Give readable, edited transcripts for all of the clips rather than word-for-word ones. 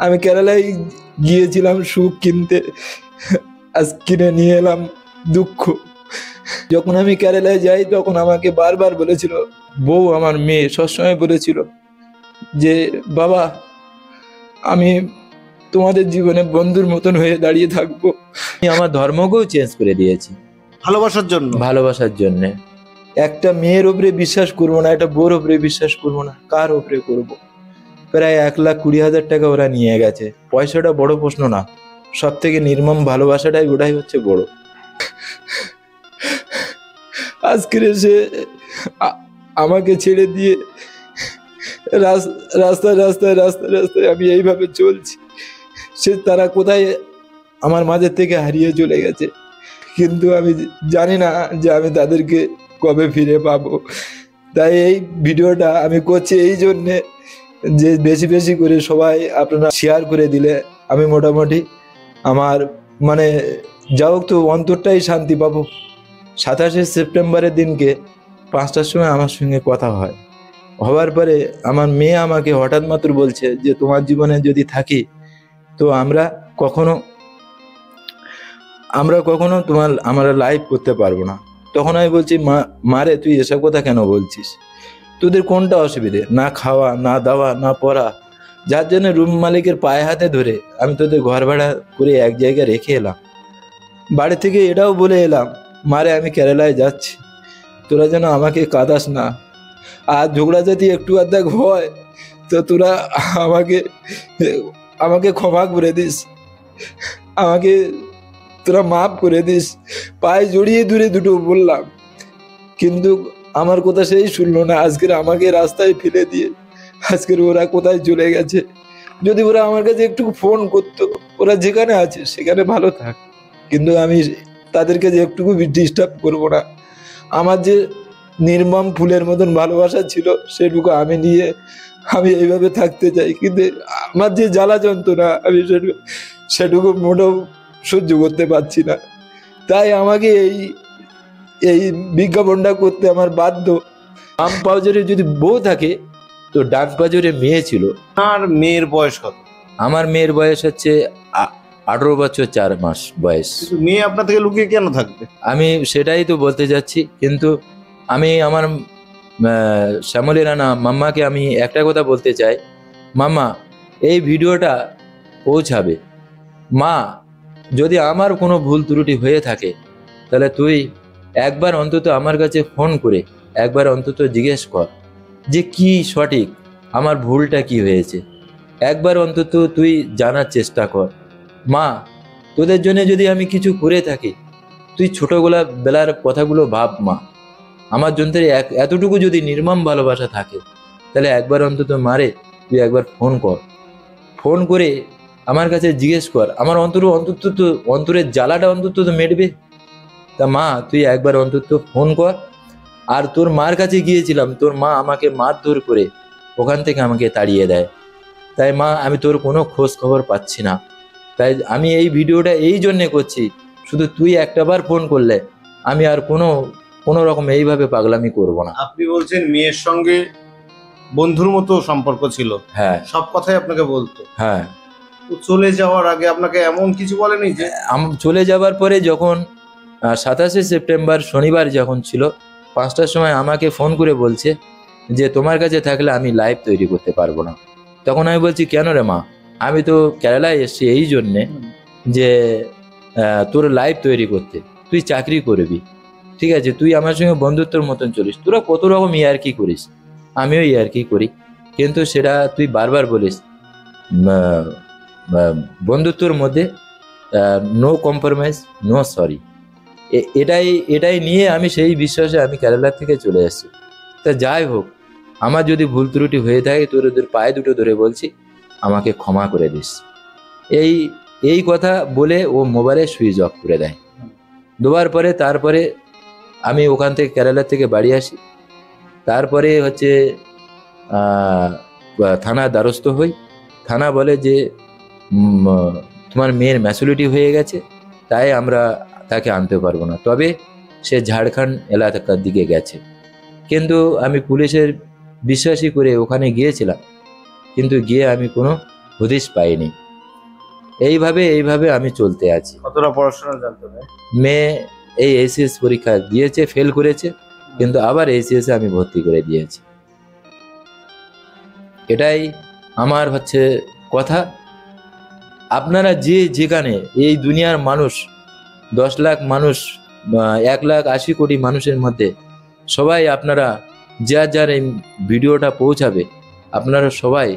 আমি কেরালায় গিয়েছিলাম সুখ কিনতে, আজ কিনে নিয়ে এলাম দুঃখ। যখন আমি কেরালায় যাই তখন আমাকে বারবার বলেছিল বউ, আমার মেয়ে সবসময় বলেছিল যে বাবা, আমি তোমাদের জীবনে বন্ধুর মতন হয়ে দাঁড়িয়ে থাকবো। আমি আমার ধর্মকেও চেঞ্জ করে দিয়েছি ভালোবাসার জন্য। ভালোবাসার জন্য। একটা মেয়ের উপরে বিশ্বাস করবো না, একটা বোর উপরে বিশ্বাস করবো না, কার উপরে করব? প্রায় 1,20,000 টাকা ওরা নিয়ে গেছে। পয়সাটা বড় প্রশ্ন না, সব থেকে নির্মম ভালোবাসাটাই ওটাই হচ্ছে বড়। আজকের এসে আমাকে ছেড়ে দিয়ে রাস্তায় রাস্তায় রাস্তায় রাস্তায় আমি এইভাবে চলছি। তারা কোথায় আমার মাঝে থেকে হারিয়ে চলে গেছে, কিন্তু আমি জানি না যে আমি তাদেরকে কবে ফিরে পাবো। তাই এই ভিডিওটা আমি করছি এই জন্যে যে বেশি বেশি করে সবাই আপনারা শেয়ার করে দিলে আমি মোটামুটি আমার মানে যাও তো অন্তরটাই শান্তি পাবো। 27শে সেপ্টেম্বরের দিনকে 5টার সময় আমার সঙ্গে কথা হওয়ার পরে আমার মেয়ে আমাকে হঠাৎ মাত্র বলছে যে তোমার জীবনে যদি থাকি তো আমরা কখনো আমরা লাইভ করতে পারবো না। তখন আমি বলছি মারে তুই এসব কথা কেন বলছিস? তোদের কোনটা অসুবিধে? না খাওয়া, না দাওয়া, না পড়া, যার জন্য রুম মালিকের পায়ে হাতে ধরে আমি তোদের ঘর ভাড়া করে এক জায়গায় রেখে এলাম। বাড়ি থেকে এটাও বলে এলাম, মারে আমি কেরালায় যাচ্ছি, তোরা যেন আমাকে কাঁদাস না। আর ঝগড়া যদি একটু আধা হয় তো তোরা আমাকে ক্ষমা করে দিস, আমাকে তোরা মাফ করে দিস। পায়ে জড়িয়ে দূরে দুটো বললাম, কিন্তু আমার কথা সেই শুনলো না। আজকের আমাকে রাস্তায় ফেলে দিয়ে আজকের ওরা কোথায় চলে গেছে। যদি ওরা আমার কাছে একটু ফোন করতো, ওরা যেখানে আছে সেখানে ভালো থাক, কিন্তু আমি তাদেরকে যে একটুকু ডিস্টার্ব করবো না। আমার যে নির্মম ফুলের মতন ভালোবাসা ছিল সেটুকু আমি নিয়ে আমি এইভাবে থাকতে চাই, কিন্তু আমার যে জ্বালা যন্ত্রণা আমি সেটুকু মোটেও সহ্য করতে পারছি না। তাই আমাকে এই বিজ্ঞাপনটা করতে আমার বাধ্য। বাম পাউজরে যদি বউ থাকে তো ডান পাউজরে মেয়ে ছিল। আর মেয়ের বয়স কত? আমার মেয়ের বয়স হচ্ছে 18 বছর 4 মাস বয়স। মেয়ে আপনার থেকে লুকিয়ে কেন থাকবে? আমি সেটাই তো বলতে যাচ্ছি, কিন্তু আমি আমার শ্যামলী রানা মাম্মাকে আমি একটা কথা বলতে চাই, মাম্মা এই ভিডিওটা পৌঁছাবে। মা, যদি আমার কোনো ভুল ত্রুটি হয়ে থাকে তাহলে তুই একবার অন্তত আমার কাছে ফোন করে একবার অন্তত জিজ্ঞেস কর যে কি সঠিক, আমার ভুলটা কি হয়েছে, একবার অন্তত তুই জানার চেষ্টা কর। মা, তোদের জন্য যদি আমি কিছু করে থাকি তুই ছোটবেলার কথাগুলো ভাব। মা, আমার জন্য এতটুকু যদি নির্মম ভালোবাসা থাকে তাহলে একবার অন্তত মারে তুই একবার ফোন করে আমার কাছে জিজ্ঞেস কর, আমার অন্তরের জ্বালাটা অন্তত তো মেটবে। তা মা, তুই একবার অন্তত ফোন কর। আর তোর মার কাছে গিয়েছিলাম, তোর মা আমাকে মারধর করে ওখান থেকে আমাকে তাড়িয়ে দেয়। তাই মা, আমি তোর কোনো খোঁজ খবর পাচ্ছি না। তাই আমি এই ভিডিওটা এই জন্যে করছি, শুধু তুই একটাবার ফোন করলে আমি আর কোনো রকম এইভাবে পাগলামি করব না। আপনি বলছেন মেয়ের সঙ্গে বন্ধুর মতো সম্পর্ক ছিল? হ্যাঁ, সব কথাই আপনাকে বলতো? হ্যাঁ। তো চলে যাওয়ার আগে আপনাকে এমন কিছু বলেনি যে? চলে যাবার পরে যখন 27শে সেপ্টেম্বর শনিবার যখন ছিল 5টার সময় আমাকে ফোন করে বলছে যে তোমার কাছে থাকলে আমি লাইভ তৈরি করতে পারবো না। তখন আমি বলছি কেন রে মা, আমি তো কেরালায় এসেছি এই জন্যে যে তোর লাইভ তৈরি করতে, তুই চাকরি করবি, ঠিক আছে, তুই আমার সঙ্গে বন্ধুত্বর মতন চলিস, তোরা কত রকম ইয়ার্কি করিস, আমিও ইয়ার্কি করি, কিন্তু সেটা তুই বারবার বলিস বন্ধুত্বর মধ্যে নো কম্প্রোমাইজ, নো সরি। এটাই নিয়ে আমি সেই বিশ্বাসে আমি কেরালা থেকে চলে এসেছি। তা যাই হোক, আমার যদি ভুল ত্রুটি হয়ে থাকে তোদের পায়ে দুটো ধরে বলছি আমাকে ক্ষমা করে দিস। এই কথা বলে ও মোবাইলে সুইচ অফ করে দেয়। দেওয়ার পরে তারপরে আমি ওখান থেকে কেরালা থেকে বাড়ি আসি। তারপরে হচ্ছে থানা দ্বারস্থ হই। থানা বলে যে তোমার মেয়ের ম্যাচুরিটি হয়ে গেছে, তাই আমরা তাকে আনতে পারবো না, তবে সে ঝাড়খণ্ড এলাকার দিকে গেছে। কিন্তু আমি পুলিশের বিশ্বাসী করে ওখানে গিয়েছিলাম, কিন্তু গিয়ে আমি কোনো হদিশ পাইনি। এইভাবে আমি চলতে আছি। কতটা পড়াশোনা জানতে হবে? মেয়ে এই এইচএস পরীক্ষা দিয়েছে, ফেল করেছে, কিন্তু আবার এইচএস আমি ভর্তি করে দিয়েছি। এটাই আমার হচ্ছে কথা। আপনারা যে যেখানে এই দুনিয়ার মানুষ 10 লাখ মানুষ, 1,80,00,000 মানুষের মধ্যে সবাই আপনারা যার এই ভিডিওটা পৌঁছাবে, আপনারা সবাই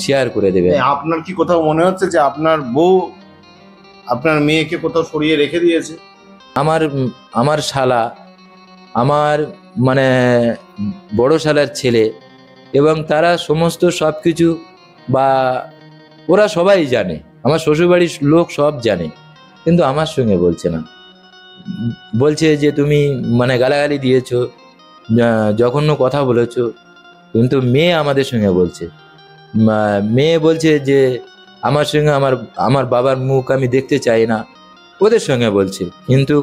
শেয়ার করে দেবেন। আপনার কি কোথাও মনে হচ্ছে যে আপনার বউ আপনার মেয়েকে কোথাও সরিয়ে রেখে দিয়েছে? আমার শালা, আমার মানে বড় শালার ছেলে এবং তারা সমস্ত সব কিছু, বা ওরা সবাই জানে, আমার শ্বশুরবাড়ির লোক সব জানে, কিন্তু আমার সঙ্গে বলছে না। বলছে যে তুমি মানে গালাগালি দিয়েছো, জঘন্য কথা বলেছো। কিন্তু মেয়ে আমাদের সঙ্গে বলছে, মেয়ে বলছে যে আমার সঙ্গে আমার বাবার মুখ আমি দেখতে চাই না, ওদের সঙ্গে বলছে। কিন্তু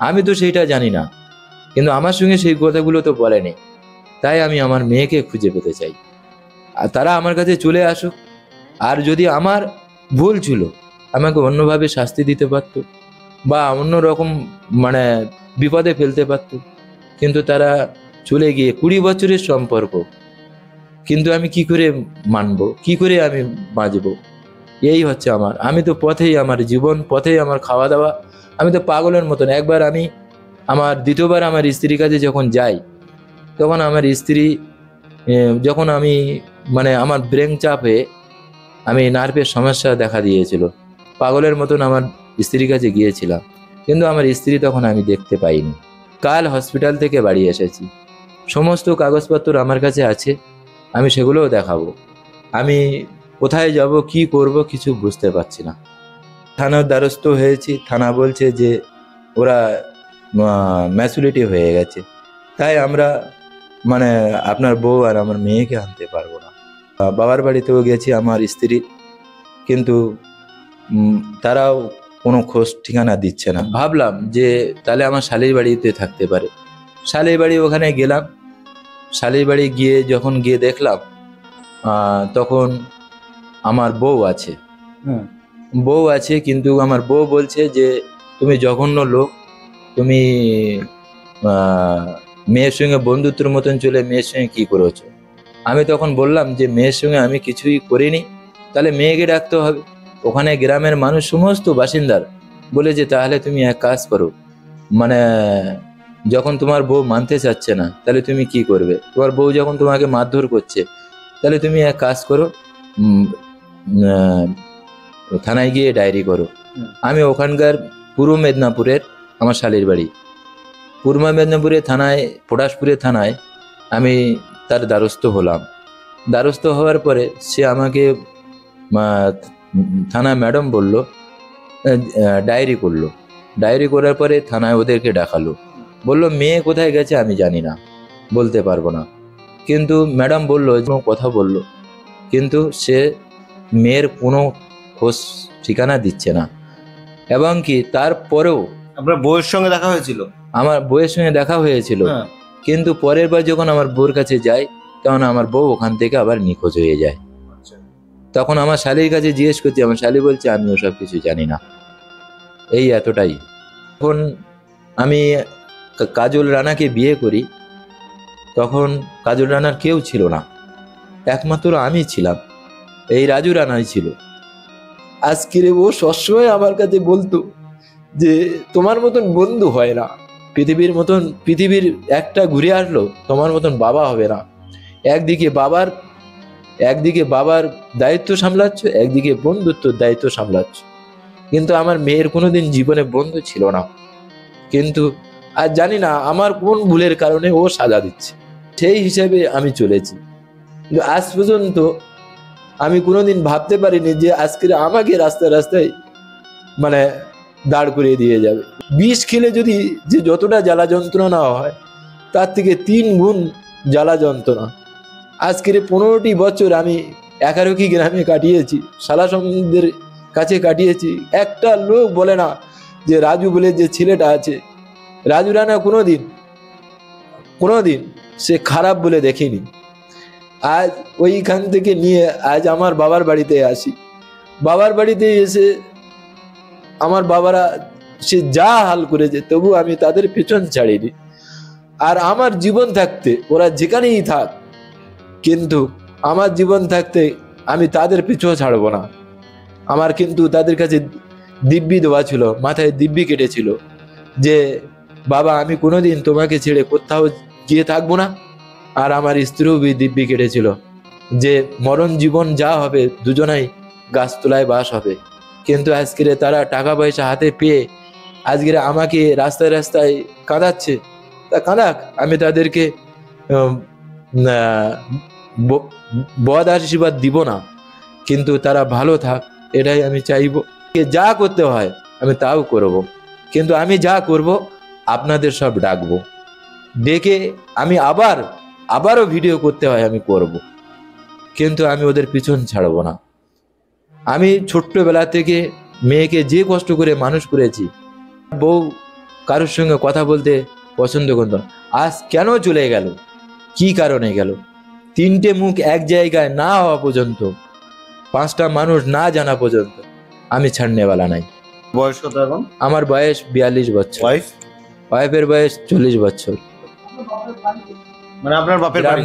আমি তো সেইটা জানি না, কিন্তু আমার সঙ্গে সেই কথাগুলো তো বলেনি। তাই আমি আমার মেয়েকে খুঁজে পেতে চাই, আর তারা আমার কাছে চলে আসুক। আর যদি আমার ভুল ছিল, আমাকে অন্যভাবে শাস্তি দিতে পারতো বা অন্য রকম মানে বিপদে ফেলতে পারতো, কিন্তু তারা চলে গিয়ে 20 বছরের সম্পর্ক, কিন্তু আমি কি করে মানবো, কি করে আমি বাঁচবো? এই হচ্ছে আমি তো পথেই, আমার জীবন পথেই, আমার খাওয়া দাওয়া। আমি তো পাগলের মতন। একবার আমি দ্বিতীয়বার আমার স্ত্রীর কাছে যখন যাই, তখন আমার স্ত্রী যখন আমি মানে আমার ব্রেন চাপ হয়ে আমি নার্ভের সমস্যা দেখা দিয়েছিল, পাগলের মতন আমার স্ত্রীর কাছে গিয়েছিলাম, কিন্তু আমার স্ত্রী তখন আমি দেখতে পাইনি। কাল হসপিটাল থেকে বাড়ি এসেছি, সমস্ত কাগজপত্র আমার কাছে আছে, আমি সেগুলোও দেখাবো। আমি কোথায় যাব, কি করব, কিছু বুঝতে পারছি না। থানার দ্বারস্থ হয়েছি, থানা বলছে যে ওরা ম্যাচুরিটি হয়ে গেছে, তাই আমরা মানে আপনার বউ আর আমার মেয়েকে আনতে পারবো না। বাবার বাড়িতেও গেছি আমার স্ত্রী, কিন্তু তারাও কোনো খোঁজ ঠিকানা দিচ্ছে না। ভাবলাম যে তাহলে আমার শালির বাড়িতে থাকতে পারে। শালির বাড়ি ওখানে গেলাম, শালির বাড়ি যখন গিয়ে দেখলাম, তখন আমার বউ আছে। বউ আছে, কিন্তু আমার বউ বলছে যে তুমি জঘন্য লোক, তুমি মেয়ের সঙ্গে বন্ধুত্বের মতন চলে মেয়ের সঙ্গে কি করেছো। আমি তখন বললাম যে মেয়ের সঙ্গে আমি কিছুই করিনি, তাহলে মেয়েকে ডাকতে হবে। ওখানে গ্রামের মানুষ সমস্ত বাসিন্দার বলে যে তাহলে তুমি এক কাজ করো, মানে যখন তোমার বউ মানতে চাচ্ছে না, তাহলে তুমি কি করবে? তোমার বউ যখন তোমাকে মারধর করছে, তাহলে তুমি এক কাজ করো, থানায় গিয়ে ডায়েরি করো। আমি ওখানকার পূর্ব মেদিনীপুরের আমার শালির বাড়ি, পূর্ব মেদিনীপুরের থানায়, পটাশপুরের থানায় আমি তার দ্বারস্থ হলাম। দ্বারস্থ হওয়ার পরে সে আমাকে থানা ম্যাডাম বলল, ডায়েরি করলো। ডায়েরি করার পরে থানায় ওদেরকে ডাকালো, বললো মেয়ে কোথায় গেছে আমি জানি না, বলতে পারবো না। কিন্তু ম্যাডাম বললো, কথা বললো, কিন্তু সে মেয়ের কোনো খোঁজ ঠিকানা দিচ্ছে না। এবং কি তারপরেও আপনার বউয়ের সঙ্গে দেখা হয়েছিল? আমার বউয়ের সঙ্গে দেখা হয়েছিল, কিন্তু পরের বার যখন আমার বউর কাছে যাই, তখন আমার বউ ওখান থেকে আবার নিখোঁজ হয়ে যায়। তখন আমার শালির কাছে জিজ্ঞেস করছি, আমার শালি বলছে আমি ওসব কিছু জানি না। এই এতটাই। তখন আমি কাজল রানাকে বিয়ে করি, তখন কাজল রানার কেউ ছিল না, একমাত্র আমি ছিলাম, এই রাজু রানাই ছিল। আজকে ও সবসময় আমার কাছে বলতো যে তোমার মতন বন্ধু হয় না, পৃথিবীর একটা ঘুরে আসলো, তোমার মতন বাবা হবে না। একদিকে বাবার দায়িত্ব সামলাচ্ছ, একদিকে বন্ধুত্বর দায়িত্ব সামলাচ্ছ, কিন্তু আমার মেয়ের কোনোদিন জীবনে বন্ধু ছিল না। কিন্তু আর জানি না আমার কোন ভুলের কারণে ও সাজা দিচ্ছে, সেই হিসেবে আমি চলেছি। কিন্তু আজ পর্যন্ত আমি কোনোদিন ভাবতে পারিনি যে আজকে আমাকে রাস্তায় মানে দাঁড় করিয়ে দিয়ে যাবে। বিষ খেলে যদি যে যতটা জ্বালা যন্ত্রণা হয়, তার থেকে 3 গুণ জ্বালা যন্ত্রণা। আজকের 15টি বছর আমি 11 গ্রামে কাটিয়েছি, শালা সম্বন্ধের কাছে কাটিয়েছি। একটা লোক বলে না যে রাজু বলে যে ছেলেটা আছে, রাজু রানা কোনোদিন সে খারাপ বলে দেখেনি। আজ ওইখান থেকে নিয়ে আজ আমার বাবার বাড়িতে আসি। বাবার বাড়িতে এসে আমার বাবারা সে যা হাল করেছে তবু আমি তাদের পেছন ছাড়িনি। আর আমার জীবন থাকতে ওরা যেখানেই থাক, কিন্তু আমার জীবন থাকতে আমি তাদের পিছু ছাড়বো না। আমার কিন্তু তাদের কাছে দিব্যি দেওয়া ছিল, মাথায় দিব্যি কেটেছিল যে বাবা আমি কোনোদিন তোমাকে ছেড়ে কোথাও গিয়ে থাকবো না। আর আমার স্ত্রীও দিব্যি কেটেছিল যে মরণ জীবন যা হবে দুজনাই গাছতলায় বাস হবে। কিন্তু আজকের তারা টাকা পয়সা হাতে পেয়ে আজকের আমাকে রাস্তায় রাস্তায় কাঁদাচ্ছে। তা কাঁদাক, আমি তাদেরকে বদ আশীর্বাদ দিব না, কিন্তু তারা ভালো থাক এটাই আমি চাইবো। যা করতে হয় আমি তাও করব, কিন্তু আমি যা করব আপনাদের সব ডাকবো, ডেকে আমি আবারও ভিডিও করতে হয় আমি করব, কিন্তু আমি ওদের পিছন ছাড়বো না। আমি ছোট্টবেলা থেকে মেয়েকে যে কষ্ট করে মানুষ করেছি, বউ কারোর সঙ্গে কথা বলতে পছন্দ করত না। আজ কেন চলে গেল, কি কারণে গেল, তিনটে মুখ এক জায়গায় না হওয়া পর্যন্ত, পাঁচটা মানুষ না জানা পর্যন্ত আমি ছাড়নেওয়ালা নাই। বয়স কত এখন? আমার বয়স 42 বছর। ওয়াইফের বয়স 40 বছর। মানে আপনার বাপের বাড়ি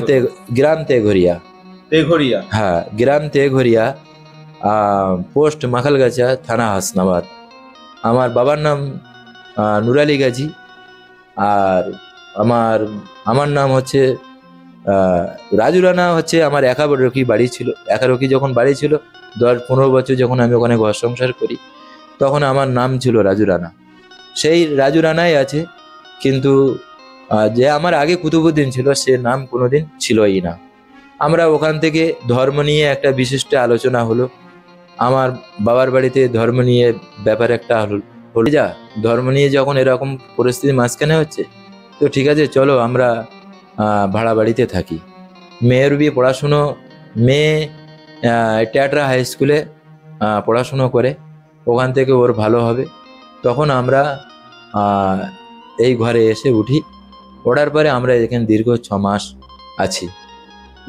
গ্রাম তেঘরিয়া। তেঘরিয়া? হ্যাঁ, গ্রাম তেঘরিয়া, পোস্ট মাখালগাছা, থানা হাসনাবাদ। আমার বাবার নাম নুর আলী গাজী, আর আমার নাম হচ্ছে রাজু রানা। হচ্ছে আমার একারকি বাড়ি ছিল। একারকি যখন বাড়ি ছিল 10-15 বছর যখন আমি ওখানে ঘর সংসার করি, তখন আমার নাম ছিল রাজু রানা। সেই রাজু রানাই আছে, কিন্তু যে আমার আগে কুতুবুদ্দিন ছিল সে নাম কোনোদিন ছিলই না। আমরা ওখান থেকে ধর্ম নিয়ে একটা বিশিষ্ট আলোচনা হলো। আমার বাবার বাড়িতে ধর্ম নিয়ে ব্যাপার একটা হলো যা ধর্ম নিয়ে যখন এরকম পরিস্থিতি মাঝখানে হচ্ছে, তো ঠিক আছে চলো আমরা ভাড়া বাড়িতে থাকি। মেয়ের বিয়ে পড়াশুনো, মেয়ে ট্যাটরা হাই স্কুলে পড়াশুনো করে, ওখান থেকে ওর ভালো হবে। তখন আমরা এই ঘরে এসে উঠি। ওঠার পরে আমরা এখানে দীর্ঘ 6 মাস আছি।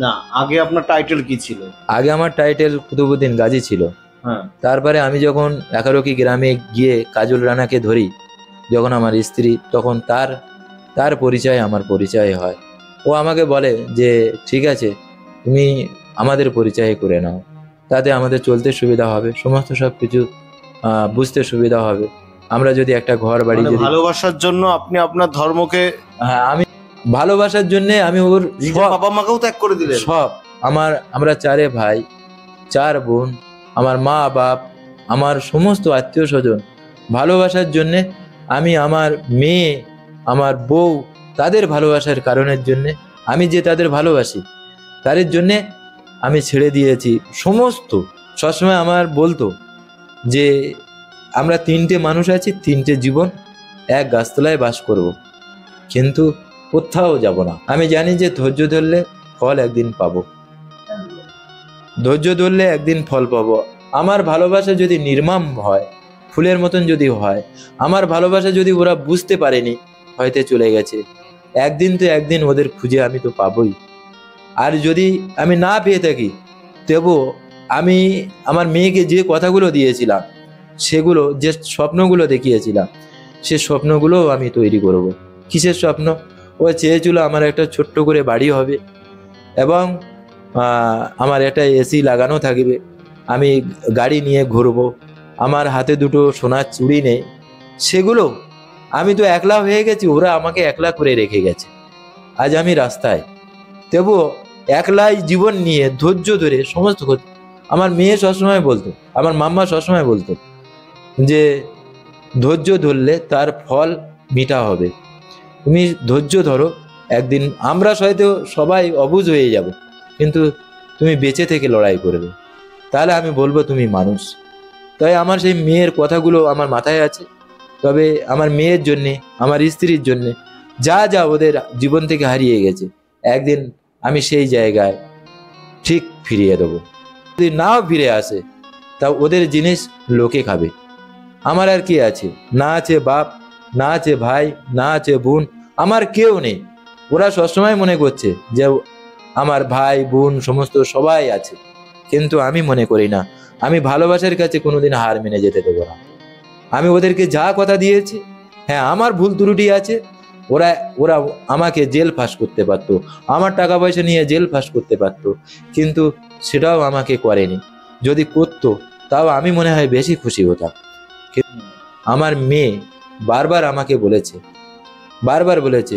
না, আগে আপনার টাইটেল কি ছিল? আগে আমার টাইটেল কুতুবুদ্দিন গাজী ছিল। হ্যাঁ। তারপরে আমি যখন একারকি গ্রামে গিয়ে কাজল রানাকে ধরি, যখন আমার স্ত্রী, তখন তার পরিচয় আমার পরিচয় হয়। ও আমাকে বলে যে ঠিক আছে তুমি আমাদের পরিচয় করে নাও, তাতে আমাদের চলতে সুবিধা হবে, সমস্ত সব কিছু বুঝতে সুবিধা হবে। আমরা যদি একটা ঘর বাড়ি, ভালোবাসার জন্য আপনি আপনার ধর্মকে, হ্যাঁ আমি ভালোবাসার জন্য আমি ওর বাবা মাকেও ত্যাগ করে দিলেন সব। আমরা 4 ভাই 4 বোন, আমার মা বাপ, আমার সমস্ত আত্মীয় স্বজন, ভালোবাসার জন্যে আমি আমার মেয়ে, আমার বউ, তাদের ভালোবাসার কারণের জন্যে, আমি যে তাদের ভালোবাসি তাদের জন্যে আমি ছেড়ে দিয়েছি সমস্ত। সবসময় আমার বলতো যে আমরা 3টে মানুষ আছি, 3টে জীবন, এক গাছতলায় বাস করব, কিন্তু কোথাও যাব না। আমি জানি যে ধৈর্য ধরলে ফল একদিন পাবো, ধৈর্য ধরলে একদিন ফল পাবো। আমার ভালোবাসা যদি নির্মম হয়, ফুলের মতন যদি হয়, আমার ভালোবাসা যদি ওরা বুঝতে পারেনি, হয়তো চলে গেছে, একদিন তো একদিন ওদের খুঁজে আমি তো পাবোই। আর যদি আমি না পেয়ে থাকি, তবু আমি আমার মেয়েকে যে কথাগুলো দিয়েছিলাম, সেগুলো যে স্বপ্নগুলো দেখিয়েছিলাম, সে স্বপ্নগুলোও আমি তৈরি করব। কিসের স্বপ্ন? ও চেয়েছিল আমার একটা ছোট্ট করে বাড়ি হবে, এবং আমার একটা এসি লাগানো থাকবে, আমি গাড়ি নিয়ে ঘুরবো, আমার হাতে 2টো সোনার চুড়ি নেই, সেগুলো আমি তো একলা হয়ে গেছি, ওরা আমাকে একলা করে রেখে গেছে। আজ আমি রাস্তায়, তবুও একলাই জীবন নিয়ে ধৈর্য ধরে সমস্ত করতে। আমার মেয়ে সবসময় বলতো, আমার মাম্মা সবসময় বলতো যে ধৈর্য ধরলে তার ফল মিঠা হবে, তুমি ধৈর্য ধরো, একদিন আমরা হয়তো সবাই অবুঝ হয়ে যাব, কিন্তু তুমি বেঁচে থেকে লড়াই করবে, তাহলে আমি বলবো তুমি মানুষ। তাই আমার সেই মেয়ের কথাগুলো আমার মাথায় আছে। তবে আমার মেয়ের জন্যে, আমার স্ত্রীর জন্যে যা যা ওদের জীবন থেকে হারিয়ে গেছে, একদিন আমি সেই জায়গায় ঠিক ফিরিয়ে দেবো। যদি নাও ফিরে আসে, তা ওদের জিনিস লোকে খাবে। আমার আর কি আছে? না আছে বাপ, না আছে ভাই, না আছে বোন, আমার কেউ নেই। ওরা সবসময় মনে করছে যে আমার ভাই বোন সমস্ত সবাই আছে, কিন্তু আমি মনে করি না, আমি ভালোবাসার কাছে কোনোদিন হার মেনে যেতে দেবো না। আমি ওদেরকে যা কথা দিয়েছি, হ্যাঁ আমার ভুল ত্রুটি আছে, ওরা ওরা আমাকে জেল ফাঁস করতে পারতো, আমার টাকা পয়সা নিয়ে জেল ফাঁস করতে পারতো, কিন্তু সেটাও আমাকে করেনি। যদি করতো তাও আমি মনে হয় বেশি খুশি হতাম। কিন্তু আমার মেয়ে বারবার আমাকে বলেছে, বারবার বলেছে,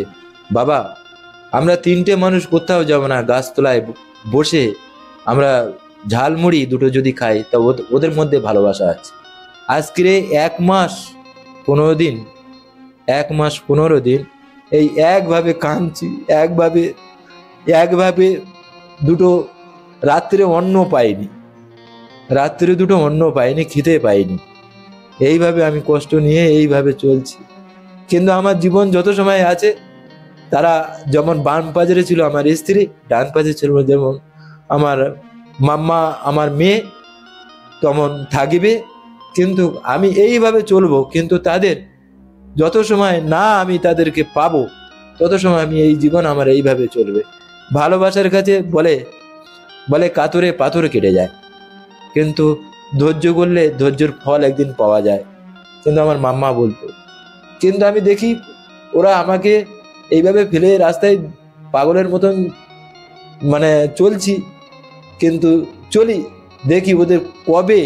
বাবা আমরা তিনটে মানুষ কোথাও যাব না, গাছতলায় বসে আমরা ঝালমুড়ি দুটো যদি খাই তা ওদের মধ্যে ভালোবাসা আছে। আজকে 1 মাস 15 দিন, 1 মাস 15 দিন এই একভাবে কাঁদছি, একভাবে একভাবে দুটো রাত্রে অন্ন পাইনি, রাত্রে দুটো অন্ন পাইনি, খেতে পাইনি, এইভাবে আমি কষ্ট নিয়ে এইভাবে চলছি। কিন্তু আমার জীবন যত সময় আছে, তারা যেমন বাম পাজরে ছিল আমার স্ত্রী, ডান পাজে ছিল যেমন আমার মাম্মা, আমার মেয়ে, তেমন থাকবে। কিন্তু আমি এইভাবে চলবো, কিন্তু তাদের যত সময় না আমি তাদেরকে পাবো, তত সময় আমি এই জীবন আমার এইভাবে চলবে। ভালোবাসার কাছে বলে বলে কাতরে পাথর কেটে যায়, কিন্তু ধৈর্য করলে ধৈর্যের ফল একদিন পাওয়া যায়, কিন্তু আমার মাম্মা বলতো। কিন্তু আমি দেখি ওরা আমাকে এইভাবে ফেলে রাস্তায় পাগলের মতন মানে চলছি, কিন্তু চলি, দেখি ওদের কবে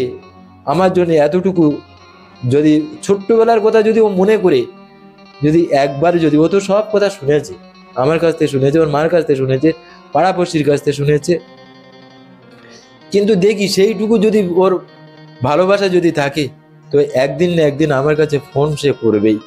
আমার জন্য এতটুকু, যদি ছোট্টবেলার কথা যদি ও মনে করে, যদি একবার, যদি ও তো সব কথা শুনেছে, আমার কাছ থেকে শুনেছে, ওর মার কাছ থেকে শুনেছে, পাড়াপড়শির কাছ থেকে শুনেছে, কিন্তু দেখি সেইটুকু যদি ওর ভালোবাসা যদি থাকে, তো একদিন না একদিন আমার কাছে ফোন সে করবেই।